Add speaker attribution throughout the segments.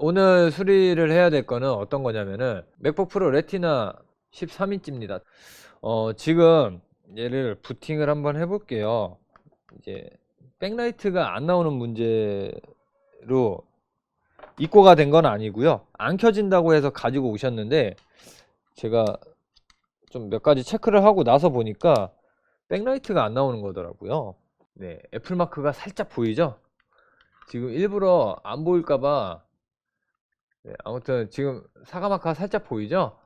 Speaker 1: 오늘 수리를 해야 될 거는 어떤 거냐면은 맥북 프로 레티나 13인치입니다. 지금 얘를 부팅을 한번 해볼게요. 이제 백라이트가 안 나오는 문제로 입고가 된 건 아니고요. 안 켜진다고 해서 가지고 오셨는데 제가 좀 몇 가지 체크를 하고 나서 보니까 백라이트가 안 나오는 거더라고요. 네, 애플 마크가 살짝 보이죠? 지금 일부러 안 보일까봐. 네, 아무튼 지금 사과마크가 살짝 보이죠?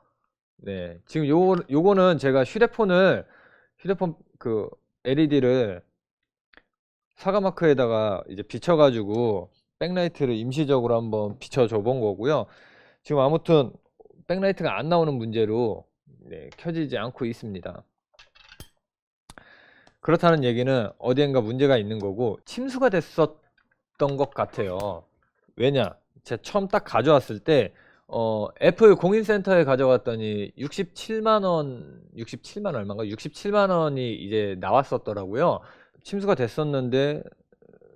Speaker 1: 네, 지금 요거는 제가 휴대폰 그 LED를 사과마크에다가 이제 비춰가지고 백라이트를 임시적으로 한번 비춰줘 본 거고요. 지금 아무튼 백라이트가 안 나오는 문제로 네, 켜지지 않고 있습니다. 그렇다는 얘기는 어디엔가 문제가 있는 거고 침수가 됐었던 것 같아요. 왜냐? 제가 처음 딱 가져왔을 때 애플 공인센터에 가져갔더니 67만 원, 67만 얼마인가? 67만 원이 이제 나왔었더라고요. 침수가 됐었는데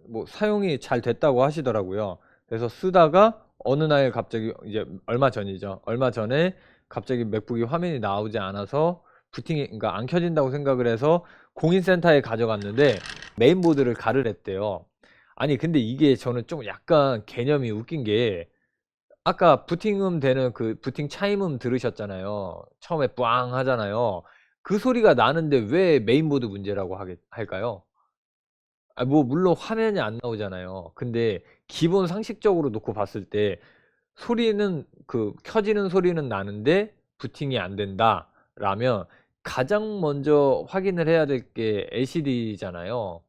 Speaker 1: 뭐 사용이 잘 됐다고 하시더라고요. 그래서 쓰다가 어느 날 갑자기 이제 얼마 전이죠. 얼마 전에 갑자기 맥북이 화면이 나오지 않아서 부팅이 그러니까 안 켜진다고 생각을 해서 공인센터에 가져갔는데 메인보드를 가르랬대요. 아니 근데 이게 저는 좀 약간 개념이 웃긴 게 아까 부팅음 되는 그 부팅 차임음 들으셨잖아요. 처음에 뿌앙 하잖아요. 그 소리가 나는데 왜 메인보드 문제라고 할까요? 아, 뭐, 물론 화면이 안 나오잖아요. 근데 기본 상식적으로 놓고 봤을 때 소리는 켜지는 소리는 나는데 부팅이 안 된다. 라면 가장 먼저 확인을 해야 될 게 LCD잖아요.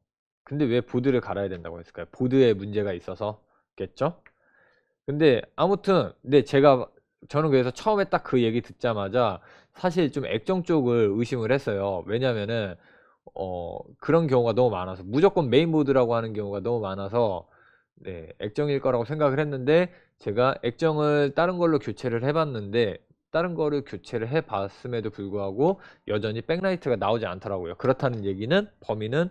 Speaker 1: 근데 왜 보드를 갈아야 된다고 했을까요? 보드에 문제가 있어서겠죠? 근데 아무튼 네 저는 그래서 처음에 딱 그 얘기 듣자마자 사실 좀 액정 쪽을 의심을 했어요. 왜냐면은 그런 경우가 너무 많아서 무조건 메인보드라고 하는 경우가 너무 많아서 네, 액정일 거라고 생각을 했는데 제가 액정을 다른 걸로 교체를 해봤는데 다른 거를 교체를 해봤음에도 불구하고 여전히 백라이트가 나오지 않더라고요. 그렇다는 얘기는 범인은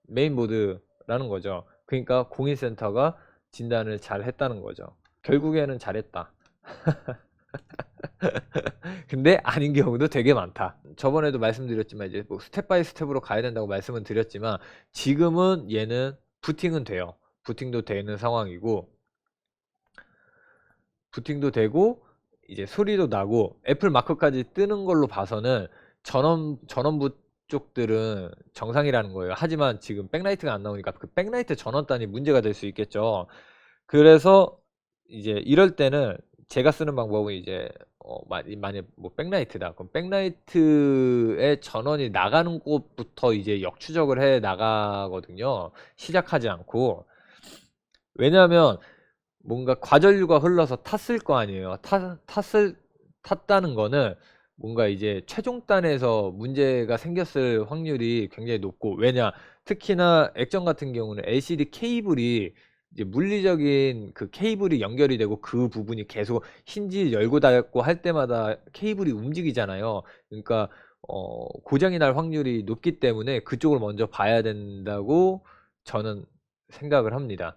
Speaker 1: 메인보드라는 거죠. 그러니까 공인센터가 진단을 잘 했다는 거죠. 결국에는 잘했다. 근데 아닌 경우도 되게 많다. 저번에도 말씀드렸지만 이제 뭐 스텝 바이 스텝으로 가야 된다고 말씀은 드렸지만 지금은 얘는 부팅은 돼요. 부팅도 되는 상황이고 부팅도 되고 이제 소리도 나고 애플 마크까지 뜨는 걸로 봐서는 전원부 쪽들은 정상이라는 거예요. 하지만 지금 백라이트가 안 나오니까 그 백라이트 전원단이 문제가 될 수 있겠죠. 그래서 이제 이럴 때는 제가 쓰는 방법은 이제 만약 뭐 백라이트다. 그럼 백라이트의 전원이 나가는 곳부터 이제 역추적을 해 나가거든요. 시작하지 않고. 왜냐하면 뭔가 과전류가 흘러서 탔을 거 아니에요. 탔다는 거는 뭔가 이제 최종단에서 문제가 생겼을 확률이 굉장히 높고, 왜냐, 특히나 액정 같은 경우는 LCD 케이블이 이제 물리적인 그 케이블이 연결이 되고 그 부분이 계속 힌지 열고 닫고 할 때마다 케이블이 움직이잖아요. 그러니까 고장이 날 확률이 높기 때문에 그쪽을 먼저 봐야 된다고 저는 생각을 합니다.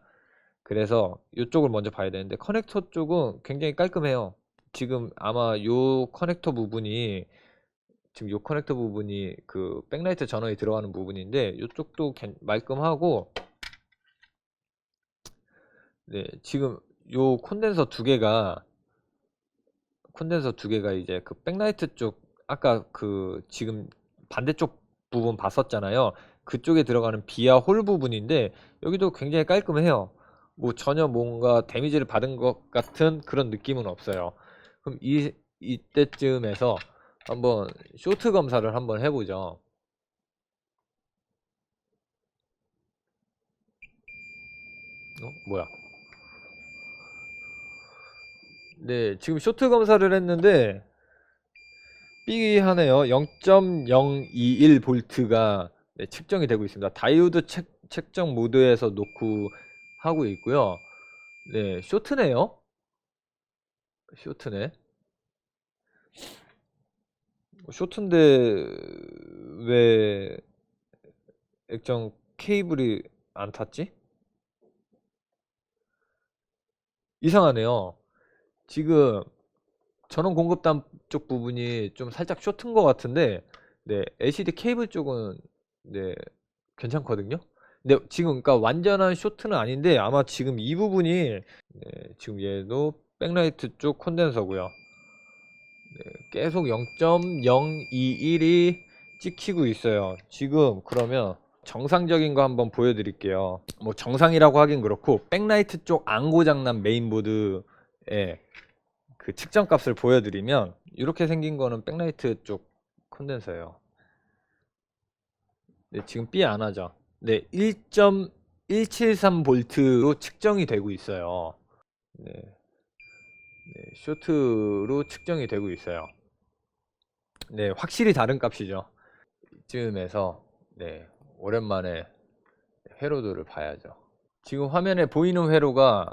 Speaker 1: 그래서 이쪽을 먼저 봐야 되는데 커넥터 쪽은 굉장히 깔끔해요. 지금 아마 요 커넥터 부분이 지금 요 커넥터 부분이 그 백라이트 전원이 들어가는 부분인데 이쪽도 말끔하고 네 지금 요 콘덴서 두 개가 이제 그 백라이트 쪽 아까 그 지금 반대쪽 부분 봤었잖아요. 그쪽에 들어가는 비아 홀 부분인데 여기도 굉장히 깔끔해요. 뭐 전혀 뭔가 데미지를 받은 것 같은 그런 느낌은 없어요. 그럼 이때쯤에서 한번 쇼트 검사를 한번 해보죠. 뭐야? 네, 지금 쇼트 검사를 했는데 삐하네요. 0.021V가 측정이 되고 있습니다. 다이오드 측정 모드에서 놓고 하고 있고요. 네, 쇼트네요. 쇼트네. 쇼트인데 왜 액정 케이블이 안 탔지? 이상하네요. 지금 전원 공급단 쪽 부분이 좀 살짝 쇼트인 것 같은데, 네, LCD 케이블 쪽은 네, 괜찮거든요. 근데 지금 그러니까 완전한 쇼트는 아닌데 아마 지금 이 부분이 네, 지금 얘도 백라이트 쪽 콘덴서고요. 네, 계속 0.021이 찍히고 있어요. 지금 그러면 정상적인 거 한번 보여드릴게요. 뭐 정상이라고 하긴 그렇고 백라이트 쪽 안 고장난 메인보드에 그 측정 값을 보여드리면 이렇게 생긴 거는 백라이트 쪽 콘덴서예요. 네, 지금 B 안 하죠. 네, 1.173V로 측정이 되고 있어요. 네, 네, 쇼트로 측정이 되고 있어요. 네, 확실히 다른 값이죠. 이쯤에서 네, 오랜만에 회로도를 봐야죠. 지금 화면에 보이는 회로가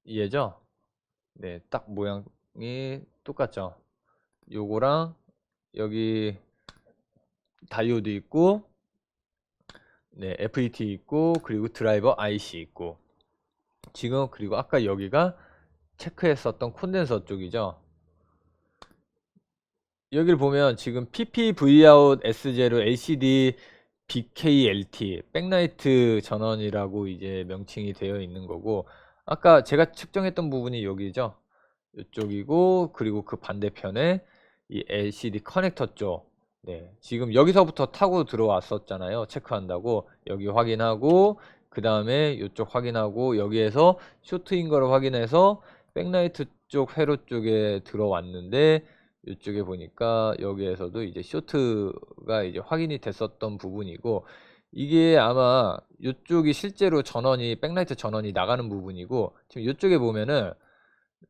Speaker 1: 얘죠? 네, 딱 모양이 똑같죠. 요거랑 여기 다이오드 있고, 네, FET 있고, 그리고 드라이버 IC 있고, 지금 그리고 아까 여기가 체크했었던 콘덴서 쪽이죠. 여기를 보면 지금 PPVout S0 LCD BKLT 백라이트 전원이라고 이제 명칭이 되어 있는 거고, 아까 제가 측정했던 부분이 여기죠. 이쪽이고, 그리고 그 반대편에 이 LCD 커넥터 쪽. 네, 지금 여기서부터 타고 들어왔었잖아요. 체크한다고. 여기 확인하고, 그 다음에 이쪽 확인하고, 여기에서 쇼트인 거를 확인해서 백라이트 쪽 회로 쪽에 들어왔는데, 이쪽에 보니까 여기에서도 이제 쇼트가 이제 확인이 됐었던 부분이고, 이게 아마 이쪽이 실제로 전원이 백라이트 전원이 나가는 부분이고, 지금 이쪽에 보면은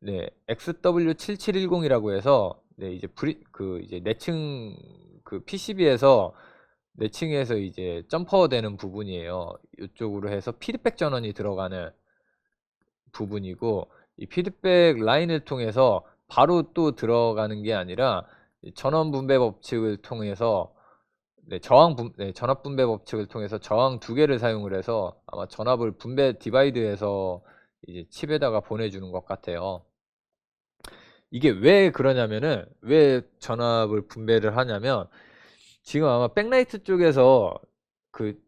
Speaker 1: 네, XW7710이라고 해서 네, 이제 그 이제 내층 그 PCB에서 내층에서 이제 점퍼 되는 부분이에요. 이쪽으로 해서 피드백 전원이 들어가는 부분이고, 이 피드백 라인을 통해서 바로 또 들어가는 게 아니라 전원 분배 법칙을 통해서 네, 전압 분배 법칙을 통해서 저항 두 개를 사용을 해서 아마 전압을 분배 디바이드해서 이제 칩에다가 보내주는 것 같아요. 이게 왜 그러냐면은, 왜 전압을 분배를 하냐면, 지금 아마 백라이트 쪽에서 그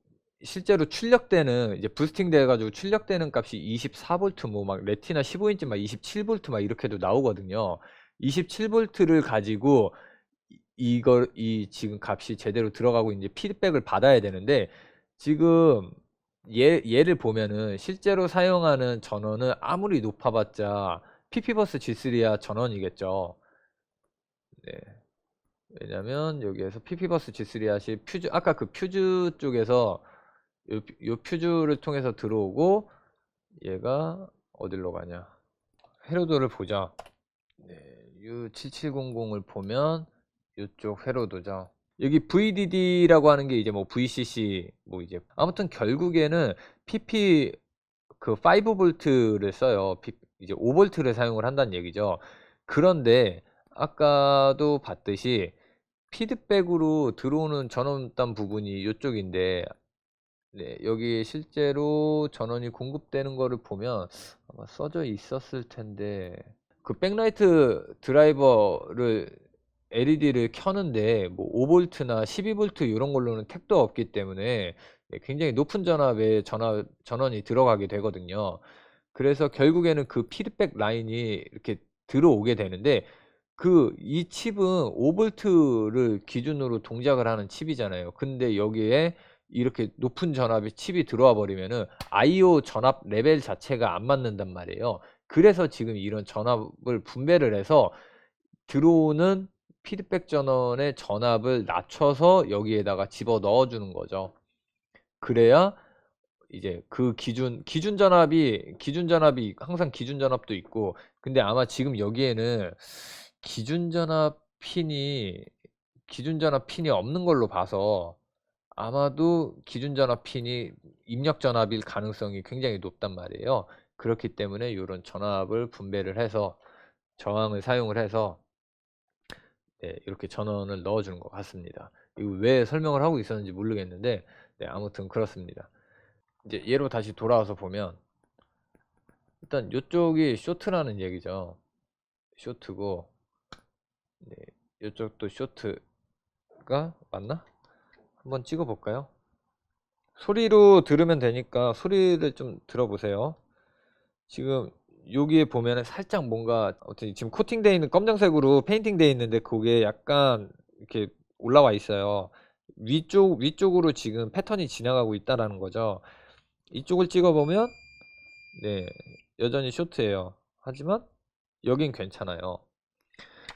Speaker 1: 실제로 출력되는 이제 부스팅 돼가지고 출력되는 값이 24V, 뭐 막 레티나 15인치 막 27V 막 이렇게도 나오거든요. 27V를 가지고 이걸 이 지금 값이 제대로 들어가고 이제 피드백을 받아야 되는데, 지금 얘를 보면은 실제로 사용하는 전원은 아무리 높아봤자 PP버스 G3야 전원이겠죠. 네. 왜냐면 여기에서 PP버스 G3 하시 퓨즈, 아까 그 퓨즈 쪽에서 요 퓨즈를 통해서 들어오고, 얘가 어디로 가냐, 회로도를 보자. 네, U7700을 보면 이쪽 회로도죠. 여기 VDD라고 하는 게 이제 뭐 VCC 뭐 이제 아무튼 결국에는 PP 그 5V를 써요. 이제 5V를 사용을 한다는 얘기죠. 그런데 아까도 봤듯이 피드백으로 들어오는 전원단 부분이 이쪽인데, 네, 여기 실제로 전원이 공급되는 거를 보면 아마 써져 있었을 텐데, 그 백라이트 드라이버를 LED를 켜는데 뭐 5V나 12V 이런 걸로는 택도 없기 때문에 굉장히 높은 전압의 전원이 들어가게 되거든요. 그래서 결국에는 그 피드백 라인이 이렇게 들어오게 되는데, 그 이 칩은 5V를 기준으로 동작을 하는 칩이잖아요. 근데 여기에 이렇게 높은 전압의 칩이 들어와 버리면은 IO 전압 레벨 자체가 안 맞는단 말이에요. 그래서 지금 이런 전압을 분배를 해서 들어오는 피드백 전원의 전압을 낮춰서 여기에다가 집어 넣어 주는 거죠. 그래야 이제 그 기준 전압이 항상 기준 전압도 있고, 근데 아마 지금 여기에는 기준 전압 핀이 기준 전압 핀이 없는 걸로 봐서 아마도 기준 전압 핀이 입력 전압일 가능성이 굉장히 높단 말이에요. 그렇기 때문에 이런 전압을 분배를 해서 저항을 사용을 해서 네, 이렇게 전원을 넣어주는 것 같습니다. 이거 왜 설명을 하고 있었는지 모르겠는데, 네, 아무튼 그렇습니다. 이제 얘로 다시 돌아와서 보면, 일단 이쪽이 쇼트라는 얘기죠. 쇼트고, 네, 이쪽도 쇼트가 맞나? 한번 찍어 볼까요? 소리로 들으면 되니까 소리를 좀 들어보세요. 지금 여기에 보면은 살짝 뭔가 어떻게 지금 코팅되어 있는 검정색으로 페인팅 되어 있는데 그게 약간 이렇게 올라와 있어요. 위쪽으로 지금 패턴이 지나가고 있다라는 거죠. 이쪽을 찍어보면 네, 여전히 쇼트예요. 하지만 여긴 괜찮아요.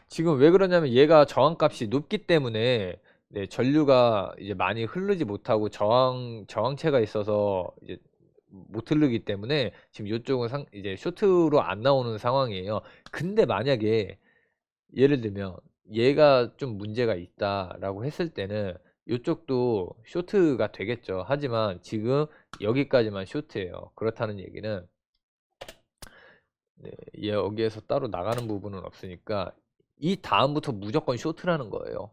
Speaker 1: 지금 왜 그러냐면 얘가 저항값이 높기 때문에 네, 전류가 이제 많이 흐르지 못하고 저항체가 있어서 이제 못 흐르기 때문에 지금 이쪽은 이제 쇼트로 안 나오는 상황이에요. 근데 만약에 예를 들면 얘가 좀 문제가 있다라고 했을 때는 이쪽도 쇼트가 되겠죠. 하지만 지금 여기까지만 쇼트예요. 그렇다는 얘기는 네, 여기에서 따로 나가는 부분은 없으니까 이 다음부터 무조건 쇼트라는 거예요.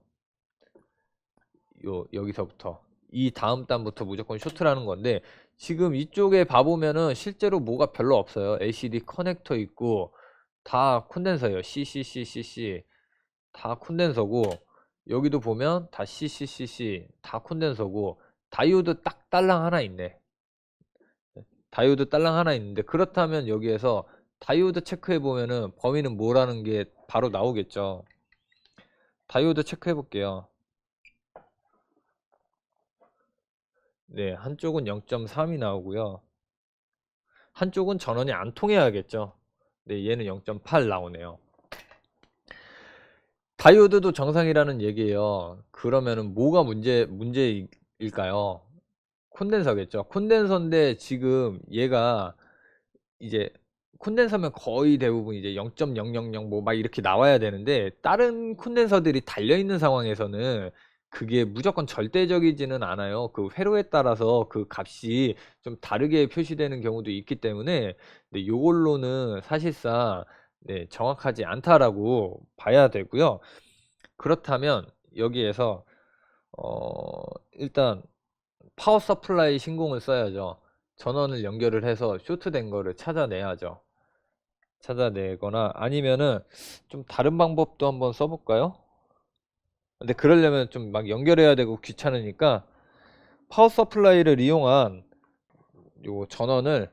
Speaker 1: 여기서부터 이 다음 단부터 무조건 쇼트라는 건데 지금 이쪽에 봐보면은 실제로 뭐가 별로 없어요. LCD 커넥터 있고 다 콘덴서예요. CCCCC 다 콘덴서고 여기도 보면 다 CCCC 다 콘덴서고 다이오드 딱 딸랑 하나 있네. 다이오드 딸랑 하나 있는데 그렇다면 여기에서 다이오드 체크해 보면은 범위는 뭐라는 게 바로 나오겠죠. 다이오드 체크해 볼게요. 네, 한쪽은 0.3이 나오고요. 한쪽은 전원이 안 통해야겠죠. 네, 얘는 0.8 나오네요. 다이오드도 정상이라는 얘기예요. 그러면은 뭐가 문제일까요? 콘덴서겠죠. 콘덴서인데 지금 얘가 이제 콘덴서면 거의 대부분 이제 0.000 뭐 막 이렇게 나와야 되는데 다른 콘덴서들이 달려 있는 상황에서는 그게 무조건 절대적이지는 않아요. 그 회로에 따라서 그 값이 좀 다르게 표시되는 경우도 있기 때문에 네, 요걸로는 사실상 네, 정확하지 않다라고 봐야 되고요. 그렇다면 여기에서 일단 파워 서플라이 신공을 써야죠. 전원을 연결을 해서 쇼트된 거를 찾아내야죠. 찾아내거나 아니면은 좀 다른 방법도 한번 써볼까요? 근데 그러려면 좀 막 연결해야 되고 귀찮으니까 파워 서플라이를 이용한 요 전원을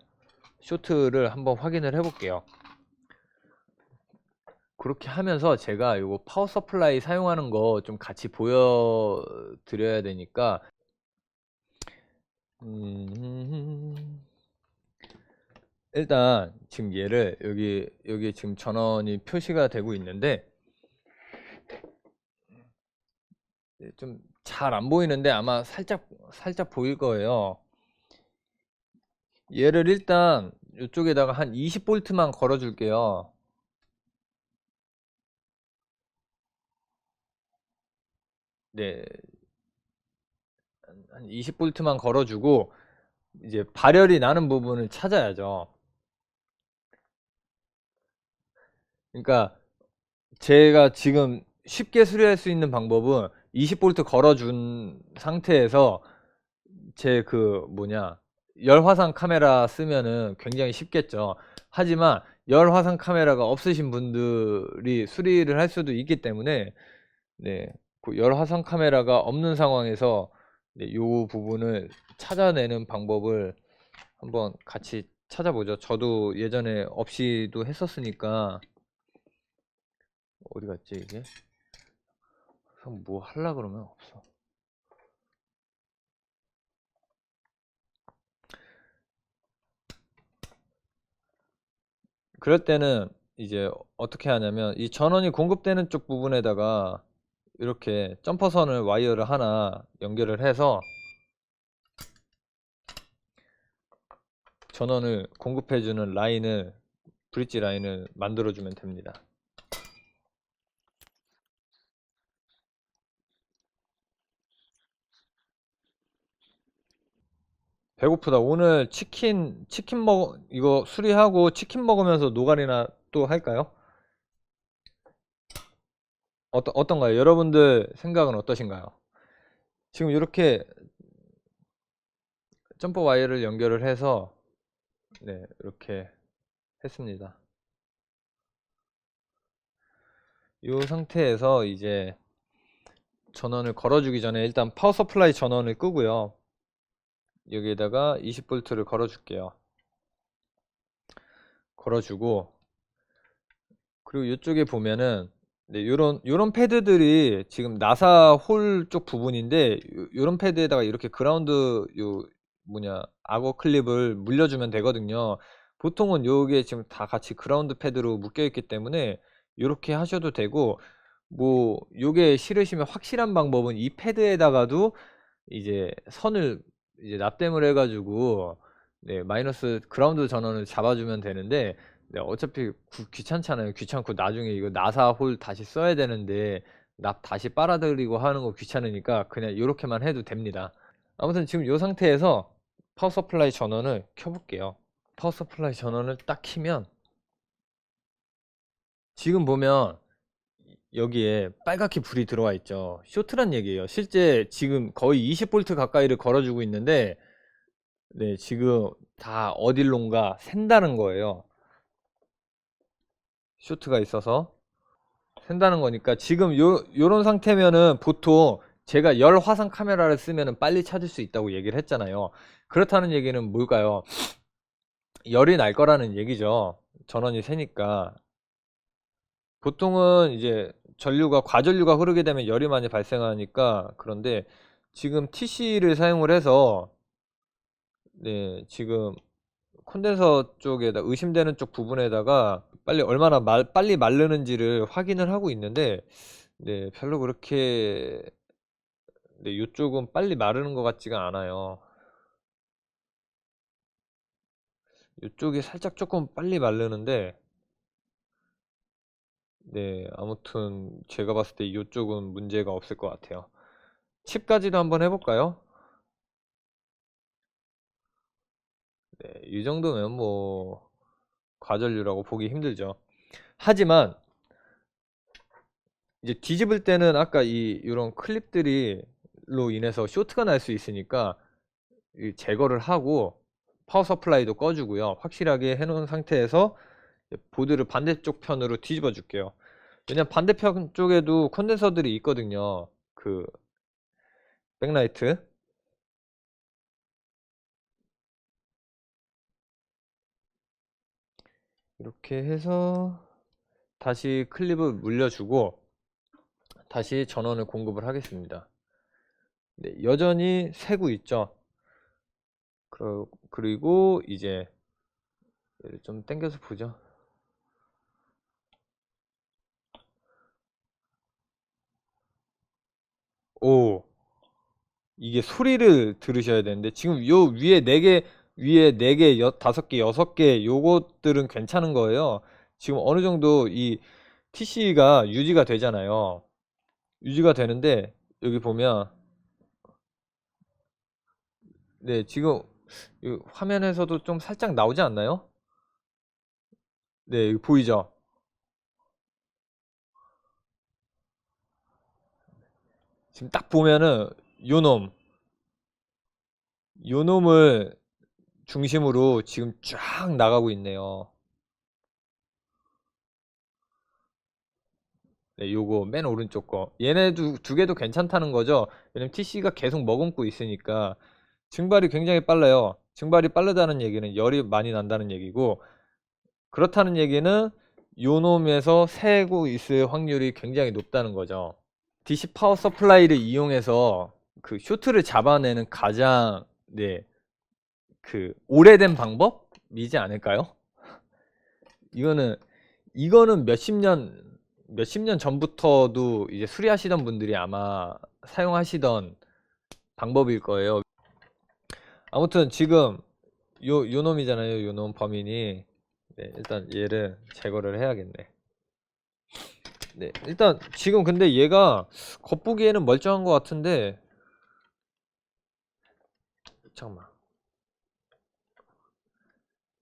Speaker 1: 쇼트를 한번 확인을 해 볼게요. 그렇게 하면서 제가 요거 파워 서플라이 사용하는 거 좀 같이 보여드려야 되니까 일단 지금 얘를 여기 지금 전원이 표시가 되고 있는데 좀 잘 안 보이는데 아마 살짝 보일 거예요. 얘를 일단 이쪽에다가 한 20V만 걸어 줄게요. 네, 한 20V만 걸어 주고 이제 발열이 나는 부분을 찾아야죠. 그러니까 제가 지금 쉽게 수리할 수 있는 방법은 20V 걸어 준 상태에서 제 그 뭐냐 열 화상 카메라 쓰면은 굉장히 쉽겠죠. 하지만 열 화상 카메라가 없으신 분들이 수리를 할 수도 있기 때문에 네, 그열 화상 카메라가 없는 상황에서 네, 요 부분을 찾아내는 방법을 한번 같이 찾아보죠. 저도 예전에 없이도 했었으니까 어디 갔지 이게? 그럼 뭐 하려 그러면 없어. 그럴 때는 이제 어떻게 하냐면 이 전원이 공급되는 쪽 부분에다가 이렇게 점퍼선을 와이어를 하나 연결을 해서 전원을 공급해주는 라인을 브릿지 라인을 만들어 주면 됩니다. 배고프다. 오늘 치킨 이거 수리하고 치킨 먹으면서 노가리나 또 할까요? 어떤가요? 여러분들 생각은 어떠신가요? 지금 이렇게 점퍼 와이어를 연결을 해서 네, 이렇게 했습니다. 이 상태에서 이제 전원을 걸어주기 전에 일단 파워 서플라이 전원을 끄고요. 여기에다가 20V를 걸어줄게요. 걸어주고, 그리고 이쪽에 보면은 네, 요런 패드들이 지금 나사 홀 쪽 부분인데 요런 패드에다가 이렇게 그라운드 악어 클립을 물려주면 되거든요. 보통은 요게 지금 다 같이 그라운드 패드로 묶여 있기 때문에 요렇게 하셔도 되고, 뭐 요게 싫으시면 확실한 방법은 이 패드에다가도 이제 선을 이제 납땜을 해가지고 네, 마이너스 그라운드 전원을 잡아주면 되는데, 네, 어차피 귀찮잖아요. 귀찮고 나중에 이거 나사 홀 다시 써야 되는데 납 다시 빨아들이고 하는 거 귀찮으니까 그냥 이렇게만 해도 됩니다. 아무튼 지금 이 상태에서 파워 서플라이 전원을 켜볼게요. 파워 서플라이 전원을 딱 키면 지금 보면 여기에 빨갛게 불이 들어와 있죠. 쇼트란 얘기예요. 실제 지금 거의 20V 가까이를 걸어주고 있는데 네, 지금 다 어딜론가 샌다는 거예요. 쇼트가 있어서 샌다는 거니까 지금 요런 상태면은 보통 제가 열 화상 카메라를 쓰면은 빨리 찾을 수 있다고 얘기를 했잖아요. 그렇다는 얘기는 뭘까요? 열이 날 거라는 얘기죠. 전원이 새니까. 보통은 이제 과전류가 흐르게 되면 열이 많이 발생하니까. 그런데 지금 TC를 사용을 해서 네, 지금 콘덴서 쪽에다 의심되는 쪽 부분에다가 얼마나 빨리 마르는지를 확인을 하고 있는데 네, 별로 그렇게 네, 이쪽은 빨리 마르는 것 같지가 않아요. 이쪽이 살짝 조금 빨리 마르는데 네, 아무튼 제가 봤을 때 이쪽은 문제가 없을 것 같아요. 칩까지도 한번 해볼까요? 네, 이 정도면 뭐 과전류라고 보기 힘들죠. 하지만 이제 뒤집을 때는 아까 이런 클립들이로 인해서 쇼트가 날 수 있으니까 제거를 하고 파워 서플라이도 꺼주고요. 확실하게 해놓은 상태에서 보드를 반대쪽 편으로 뒤집어 줄게요. 왜냐면 반대편 쪽에도 컨덴서들이 있거든요. 그 백라이트 이렇게 해서 다시 클립을 물려주고 다시 전원을 공급을 하겠습니다. 네, 여전히 새고 있죠. 그리고 이제 얘를 좀 당겨서 보죠. 오, 이게 소리를 들으셔야 되는데 지금 요 위에 4개, 5개, 6개 요것들은 괜찮은 거예요. 지금 어느 정도 이 TC가 유지가 되잖아요. 유지가 되는데 여기 보면 네, 지금 이 화면에서도 좀 살짝 나오지 않나요? 네, 여기 보이죠? 지금 딱 보면은 요놈 요놈을 중심으로 지금 쫙 나가고 있네요. 네, 요거 맨 오른쪽 거. 얘네도 두 개도 괜찮다는 거죠. 왜냐면 TC가 계속 머금고 있으니까 증발이 굉장히 빨라요. 증발이 빠르다는 얘기는 열이 많이 난다는 얘기고, 그렇다는 얘기는 요 놈에서 새고 있을 확률이 굉장히 높다는 거죠. DC 파워 서플라이를 이용해서 그 쇼트를 잡아내는 가장 네, 그 오래된 방법이지 않을까요? 이거는 이거는 몇십 년 전부터도 이제 수리하시던 분들이 아마 사용하시던 방법일 거예요. 아무튼 지금 요 놈이잖아요. 요 놈 범인이. 네, 일단 얘를 제거를 해야겠네. 네, 일단 지금 근데 얘가 겉보기에는 멀쩡한 것 같은데 잠깐만.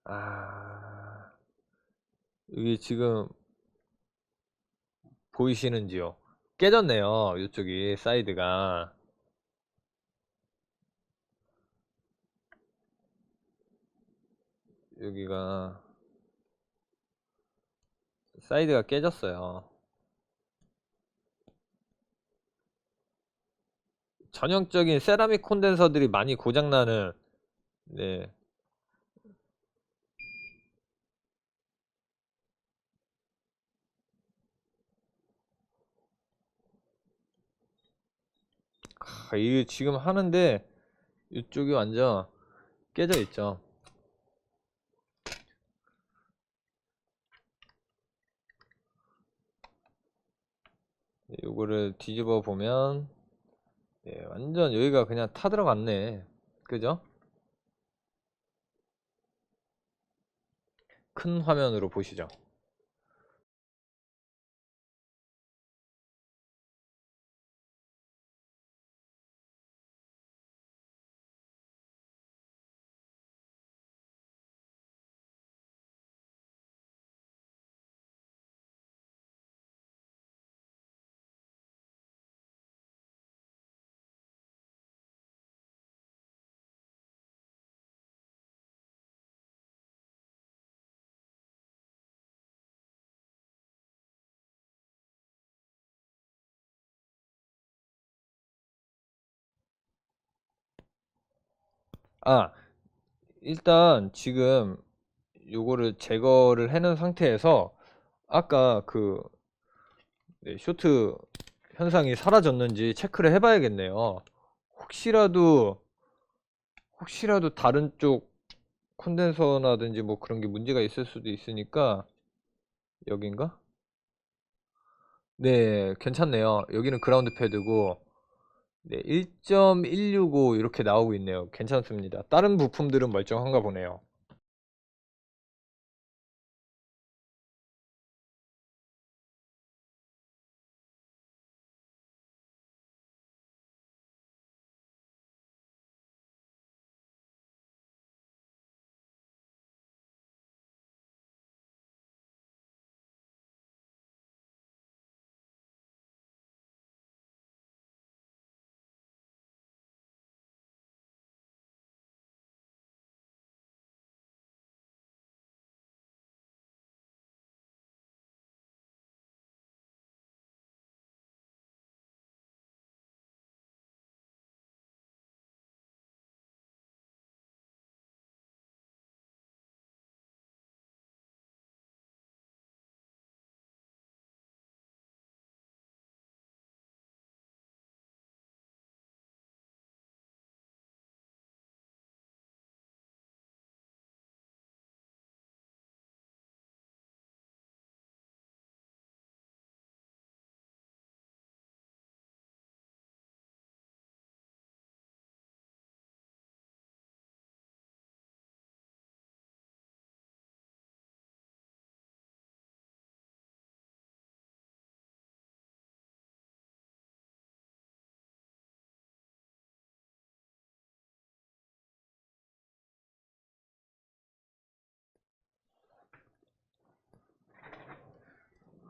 Speaker 1: 아, 여기 지금 보이시는지요? 깨졌네요. 이쪽이 사이드가. 여기가 사이드가 깨졌어요. 전형적인 세라믹 콘덴서들이 많이 고장나는, 네. 이게 지금 하는데 이쪽이 완전 깨져 있죠. 요거를 뒤집어 보면, 네, 완전 여기가 그냥 타 들어갔네. 그죠? 큰 화면으로 보시죠. 아, 일단 지금 요거를 제거를 해놓은 상태에서 아까 그, 네, 쇼트 현상이 사라졌는지 체크를 해봐야겠네요. 혹시라도 다른 쪽 콘덴서나든지 뭐 그런 게 문제가 있을 수도 있으니까. 여긴가? 네, 괜찮네요. 여기는 그라운드 패드고, 네, 1.165 이렇게 나오고 있네요. 괜찮습니다. 다른 부품들은 멀쩡한가 보네요.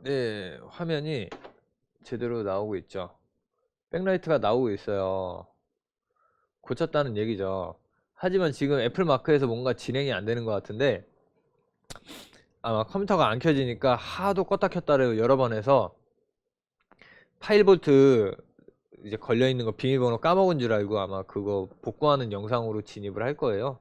Speaker 1: 네, 화면이 제대로 나오고 있죠. 백라이트가 나오고 있어요. 고쳤다는 얘기죠. 하지만 지금 애플 마크에서 뭔가 진행이 안 되는 것 같은데, 아마 컴퓨터가 안 켜지니까 하도 껐다 켰다를 여러 번 해서 파일 볼트 이제 걸려 있는 거 비밀번호 까먹은 줄 알고 아마 그거 복구하는 영상으로 진입을 할 거예요.